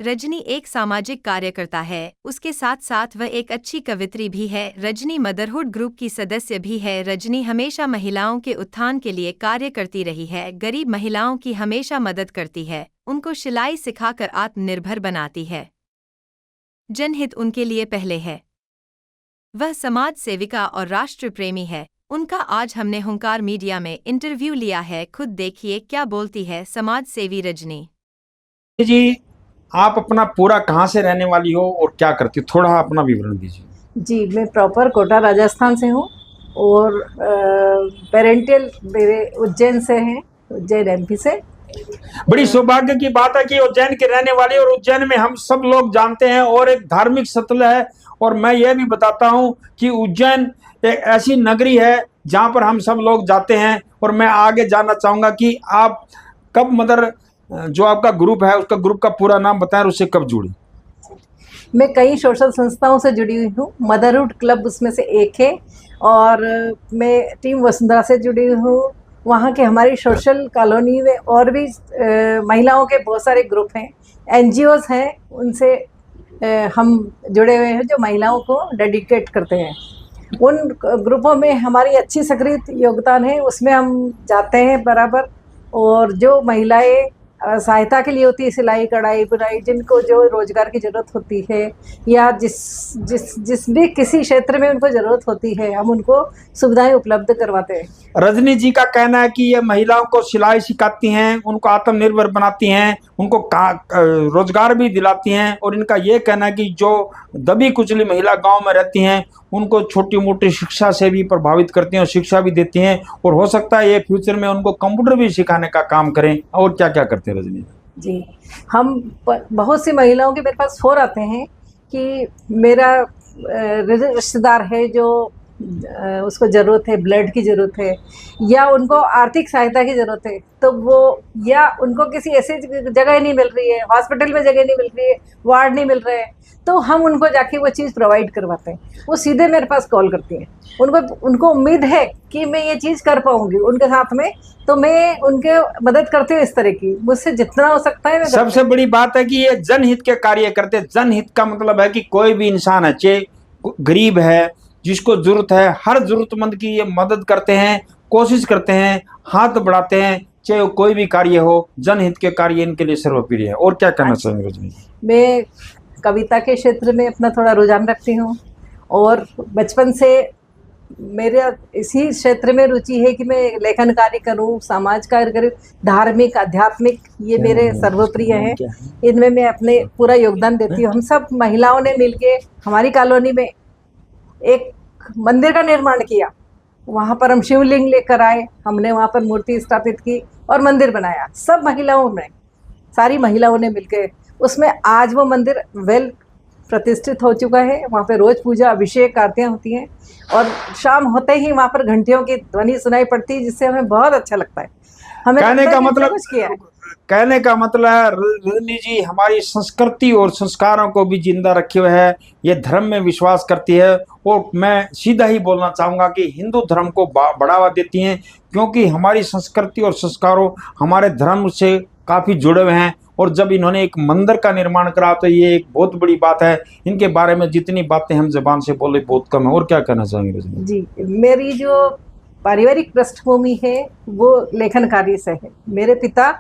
रजनी एक सामाजिक कार्यकर्ता है, उसके साथ साथ वह एक अच्छी कवित्री भी है। रजनी मदरहुड ग्रुप की सदस्य भी है। रजनी हमेशा महिलाओं के उत्थान के लिए कार्य करती रही है, गरीब महिलाओं की हमेशा मदद करती है, उनको सिलाई सिखाकर आत्मनिर्भर बनाती है। जनहित उनके लिए पहले है। वह समाज सेविका और राष्ट्र प्रेमी है। उनका आज हमने हुंकार मीडिया में इंटरव्यू लिया है, खुद देखिए क्या बोलती है समाज सेवी रजनी जी। आप अपना पूरा कहाँ से रहने वाली हो और क्या करती हो, थोड़ा अपना विवरण दीजिए। जी, मैं प्रॉपर कोटा राजस्थान से हूँ और पेरेंटियल मेरे उज्जैन से हैं, उज्जैन एमपी से। बड़ी सौभाग्य की बात है कि उज्जैन के रहने वाले, और उज्जैन में हम सब लोग जानते हैं और एक धार्मिक स्थल है। और मैं यह भी बताता हूँ कि उज्जैन एक ऐसी नगरी है जहाँ पर हम सब लोग जाते हैं। और मैं आगे जानना चाहूँगा कि आप कब मदर जो आपका ग्रुप है उसका ग्रुप का पूरा नाम बताएं, उससे कब जुड़ी। मैं कई सोशल संस्थाओं से जुड़ी हुई हूँ, मदरहुड क्लब उसमें से एक है, और मैं टीम वसुंधरा से जुड़ी हुई हूँ। वहाँ के हमारी सोशल कॉलोनी में और भी महिलाओं के बहुत सारे ग्रुप हैं, एनजीओज हैं, उनसे हम जुड़े हुए हैं जो महिलाओं को डेडिकेट करते हैं। उन ग्रुपों में हमारी अच्छी सक्रिय योगदान है, उसमें हम जाते हैं बराबर। और जो महिलाएं सहायता के लिए होती है, सिलाई कढ़ाई बुनाई, जिनको जो रोजगार की ज़रूरत होती है या जिस भी किसी क्षेत्र में उनको ज़रूरत होती है, हम उनको सुविधाएं उपलब्ध करवाते हैं। रजनी जी का कहना है कि ये महिलाओं को सिलाई सिखाती हैं, उनको आत्मनिर्भर बनाती हैं, उनको रोजगार भी दिलाती हैं। और इनका ये कहना है कि जो दबी कुचली महिला गांव में रहती हैं उनको छोटी मोटी शिक्षा से भी प्रभावित करती हैं और शिक्षा भी देती हैं। और हो सकता है ये फ्यूचर में उनको कंप्यूटर भी सिखाने का काम करें। और क्या क्या करते हैं रजनी जी? हम बहुत सी महिलाओं के मेरे पास फोन आते हैं कि मेरा रिश्तेदार है जो उसको ज़रूरत है, ब्लड की ज़रूरत है, या उनको आर्थिक सहायता की ज़रूरत है, तो वो, या उनको किसी ऐसी जगह नहीं मिल रही है, हॉस्पिटल में जगह नहीं मिल रही है, वार्ड नहीं मिल रहे हैं, तो हम उनको जाके वो चीज़ प्रोवाइड करवाते हैं। वो सीधे मेरे पास कॉल करती हैं। उनको उम्मीद है कि मैं ये चीज़ कर पाऊंगी उनके साथ में, तो मैं उनके मदद करती हूँ इस तरह की, मुझसे जितना हो सकता है। सबसे बड़ी बात है कि ये जनहित के कार्य करते हैं। जनहित का मतलब है कि कोई भी इंसान है, चाहे गरीब है, जिसको जरूरत है, हर जरूरतमंद की ये मदद करते हैं, कोशिश करते हैं, हाथ बढ़ाते हैं, चाहे कोई भी कार्य हो। जनहित के कार्य इनके लिए सर्वप्रिय है। और क्या करना चाहेंगे रजनी? मैं कविता के क्षेत्र में अपना थोड़ा रुझान रखती हूँ, और बचपन से मेरे इसी क्षेत्र में रुचि है कि मैं लेखन कार्य करूँ, समाज कार्य करूँ, धार्मिक आध्यात्मिक, ये मेरे सर्वप्रिय हैं। इनमें मैं अपने पूरा योगदान देती हूँ। हम सब महिलाओं ने मिलके हमारी कॉलोनी में एक मंदिर का निर्माण किया। वहाँ पर हम शिवलिंग लेकर आए, हमने वहाँ पर मूर्ति स्थापित की और मंदिर बनाया, सब महिलाओं ने, सारी महिलाओं ने मिलकर। उसमें आज वो मंदिर वेल प्रतिष्ठित हो चुका है। वहाँ पे रोज पूजा अभिषेक आरतियाँ होती हैं, और शाम होते ही वहाँ पर घंटियों की ध्वनि सुनाई पड़ती है, जिससे हमें बहुत अच्छा लगता है। हमें कहने का मतलब है रजनी जी हमारी संस्कृति और संस्कारों को भी जिंदा रखे हुए है। ये धर्म में विश्वास करती है, और मैं सीधा ही बोलना चाहूँगा कि हिंदू धर्म को बढ़ावा देती हैं, क्योंकि हमारी संस्कृति और संस्कारों हमारे धर्म से काफ़ी जुड़े हुए हैं। और जब इन्होंने एक मंदिर का निर्माण करा तो ये एक बहुत बड़ी बात है। इनके बारे में जितनी बातें हम ज़बान से बोले बहुत कम है। और क्या कहना चाहेंगे रजनी जी? मेरी जो पारिवारिक पृष्ठभूमि है वो लेखन कार्य से है। मेरे पिता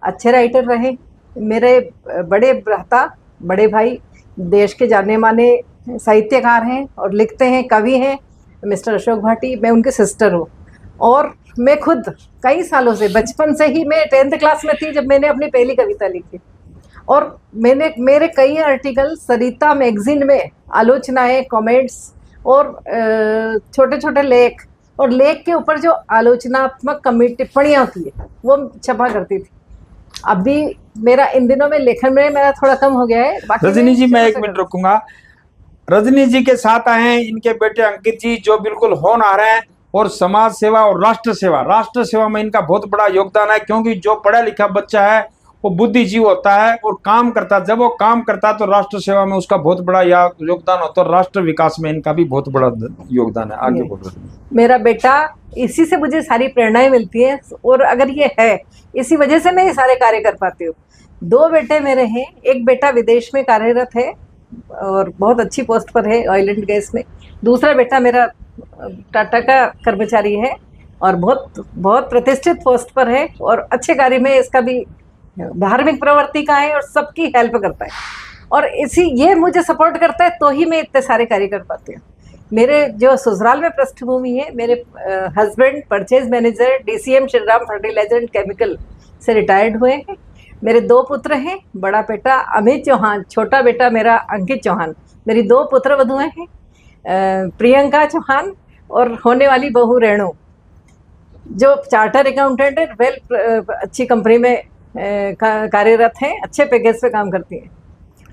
अच्छे राइटर रहे, मेरे बड़े भ्राता, बड़े भाई देश के जाने माने साहित्यकार हैं और लिखते हैं, कवि हैं, मिस्टर अशोक भाटी। मैं उनकी सिस्टर हूँ, और मैं खुद कई सालों से, बचपन से ही, मैं 10th क्लास में थी जब मैंने अपनी पहली कविता लिखी, और मेरे कई आर्टिकल सरिता मैगजीन में, आलोचनाएं, कमेंट्स और छोटे छोटे लेख, और लेख के ऊपर जो आलोचनात्मक टिप्पणियाँ होती है वो छपा करती थी। अभी मेरा इन दिनों में लेखन में मेरा थोड़ा कम हो गया है। रजनी जी मैं 1 मिनट रुकूंगा। रजनी जी के साथ आए हैं इनके बेटे अंकित जी, जो बिल्कुल होनहार हैं और समाज सेवा और राष्ट्र सेवा में इनका बहुत बड़ा योगदान है। क्योंकि जो पढ़ा लिखा बच्चा है वो बुद्धिजीव होता है और काम करता, जब वो काम करता है तो राष्ट्र सेवा में उसका बहुत बड़ा योगदान होता है। राष्ट्र विकास में इनका भी बहुत बड़ा योगदान है। आगे बोल रहे हैं। मेरा बेटा, इसी से मुझे सारी प्रेरणाएं मिलती है, और अगर ये है, इसी वजह से मैं ये सारे कार्य कर पाती हूँ। 2 बेटे मेरे हैं, एक बेटा विदेश में कार्यरत है और बहुत अच्छी पोस्ट पर है ऑयल एंड गैस में। दूसरा बेटा मेरा टाटा का कर्मचारी है और बहुत बहुत प्रतिष्ठित पोस्ट पर है और अच्छे कार्य में इसका भी धार्मिक प्रवृत्ति का है और सबकी हेल्प करता है और ये मुझे सपोर्ट करता है तो ही मैं इतने सारे कार्य कर पाती हूँ। मेरे जो ससुराल में पृष्ठभूमि है, मेरे husband purchase manager DCM Shriram fertiliser and chemical से रिटायर्ड हुए हैं। मेरे 2 पुत्र हैं, बड़ा बेटा अमित चौहान, छोटा बेटा मेरा अंकित चौहान। मेरी 2 पुत्र वधुएं हैं, प्रियंका चौहान और होने वाली बहू रेणु, जो चार्टर अकाउंटेंट है, अच्छी कंपनी में कार्यरत हैं, अच्छे पैकेज पे काम करती हैं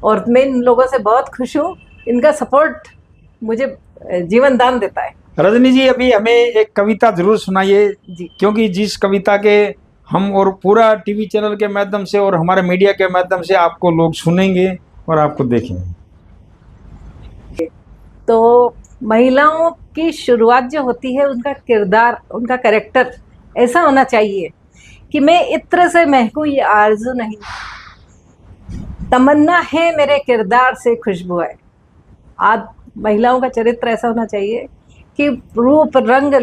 और मैं इन लोगों से बहुत खुश हूँ। इनका सपोर्ट मुझे जीवन दान देता है। रजनी जी, अभी हमें एक कविता जरूर सुनाइए जी। क्योंकि जिस कविता के हम और पूरा टीवी चैनल के माध्यम से और हमारे मीडिया के माध्यम से आपको लोग सुनेंगे और आपको देखेंगे। तो महिलाओं की शुरुआत जो होती है, उनका किरदार, उनका कैरेक्टर ऐसा होना चाहिए कि मैं इत्र से महकूं ये आरज़ू नहीं, तमन्ना है मेरे किरदार से खुशबू है। आज महिलाओं का चरित्र ऐसा होना चाहिए कि रूप रंग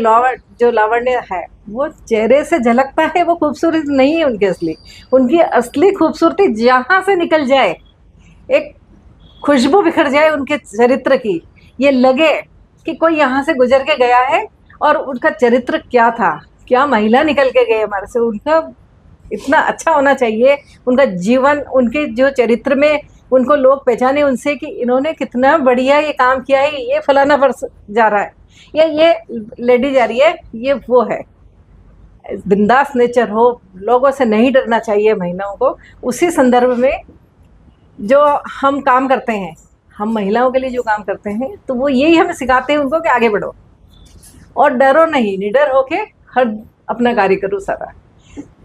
जो लावण्य है वो चेहरे से झलकता है, वो खूबसूरती नहीं है उनकी असली खूबसूरती जहाँ से निकल जाए, एक खुशबू बिखर जाए उनके चरित्र की, ये लगे कि कोई यहाँ से गुजर के गया है और उनका चरित्र क्या था, क्या महिला निकल के गए हमारे से, उनका इतना अच्छा होना चाहिए उनका जीवन, उनके जो चरित्र में उनको लोग पहचाने उनसे कि इन्होंने कितना बढ़िया ये काम किया है, ये फलाना पर्सन जा रहा है या ये लेडी जा रही है, ये वो है। बिंदास नेचर हो, लोगों से नहीं डरना चाहिए महिलाओं को। उसी संदर्भ में जो हम काम करते हैं, हम महिलाओं के लिए जो काम करते हैं, तो वो यही हमें सिखाते हैं उनको कि आगे बढ़ो और डरो नहीं, निडर होके हर अपना कार्य करो सारा।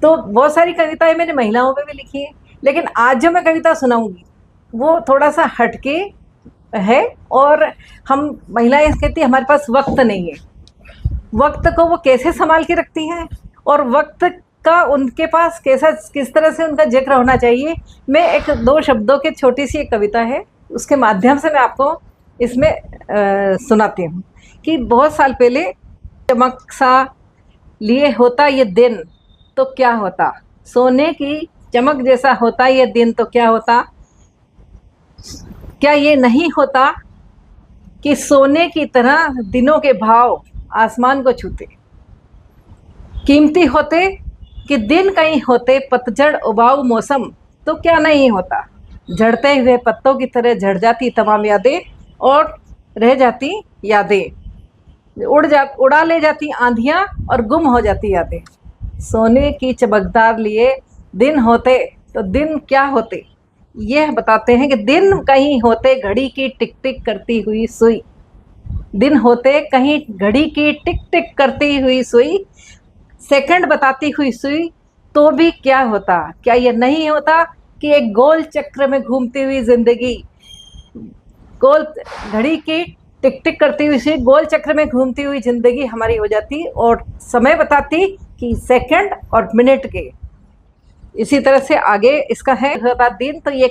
तो बहुत सारी कविताएं मैंने महिलाओं पे भी लिखी है, लेकिन आज जो मैं कविता सुनाऊंगी वो थोड़ा सा हटके है और हम महिलाएं कहती है हमारे पास वक्त नहीं है। वक्त को वो कैसे संभाल के रखती हैं और वक्त का उनके पास किस तरह से उनका जिक्र होना चाहिए, मैं 1-2 शब्दों की छोटी सी एक कविता है, उसके माध्यम से मैं आपको इसमें सुनाती हूँ कि बहुत साल पहले चमक सा लिए होता ये दिन तो क्या होता, सोने की चमक जैसा होता ये दिन तो क्या होता, क्या ये नहीं होता कि सोने की तरह दिनों के भाव आसमान को छूते, कीमती होते कि दिन कहीं होते पतझड़ उबाऊ मौसम तो क्या नहीं होता, झड़ते हुए पत्तों की तरह झड़ जाती तमाम यादें और रह जाती यादें, उड़ा ले जाती आंधियां और गुम हो जाती यादें। सोने की चमकदार लिए दिन होते तो दिन क्या होते, यह बताते हैं कि दिन कहीं होते घड़ी की टिक टिक करती हुई सुई, दिन होते कहीं घड़ी की टिक टिक करती हुई सुई, सेकंड बताती हुई सुई तो भी क्या होता, क्या यह नहीं होता कि एक गोल चक्र में घूमती हुई जिंदगी, गोल घड़ी की टिक टिक करती हुई सुई गोल चक्र में घूमती हुई जिंदगी हमारी हो जाती और समय बताती कि सेकंड और मिनट के। इसी तरह से आगे इसका है दिन तो ये